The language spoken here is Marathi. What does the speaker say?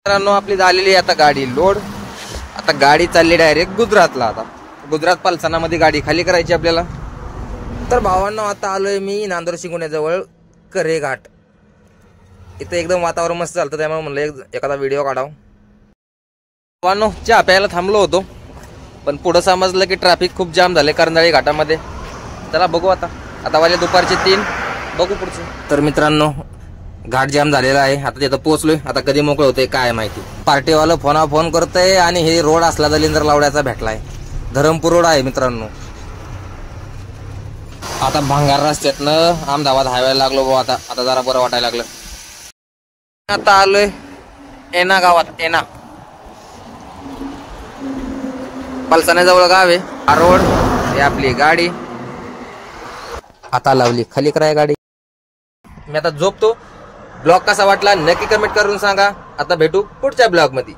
मित्रांनो आपली झालेली आता गाडी लोड. आता गाडी चालली डायरेक्ट गुजरातला. आता गुजरात पलसानामध्ये गाडी खाली करायची आपल्याला. तर भावांनो आता आलोय मी नांदूर शिंगोण्याजवळ करे घाट. इथे एकदम वातावरण मस्त चालतं, त्यामुळे म्हणलं एखादा व्हिडिओ काढाव. भावांनो चहा प्यायला थांबलो होतो, पण पुढं समजलं की ट्रॅफिक खूप जाम झाले करंजाळी घाटामध्ये. चला बघू आता वाजले दुपारचे 3. बघू पुढचं. तर मित्रांनो घाट जाम झालेला आहे. आता तिथं पोहोचलोय. आता कधी मोकळं होतंय काय माहिती. पार्टीवाला फोन करतय आणि हे रोड असला दलिंद्र लावड्याचा भेटलाय. धरमपूर रोड आहे मित्रांनो. आता भांगार रस्त्यातनं अहमदाबाद हायवे लागलो भाऊ. आता जरा बरं वाटायला लागलं. आता आलोय एना गावात. एना पलसाण्याजवळ गाव आहे. हा रोड हे आपली गाडी आता लावली खाली कराय गाडी. मी आता झोपतो. ब्लॉग कसा वाटला नक्की कमेंट करून सांगा. आता भेटू पुढच्या ब्लॉग मध्ये.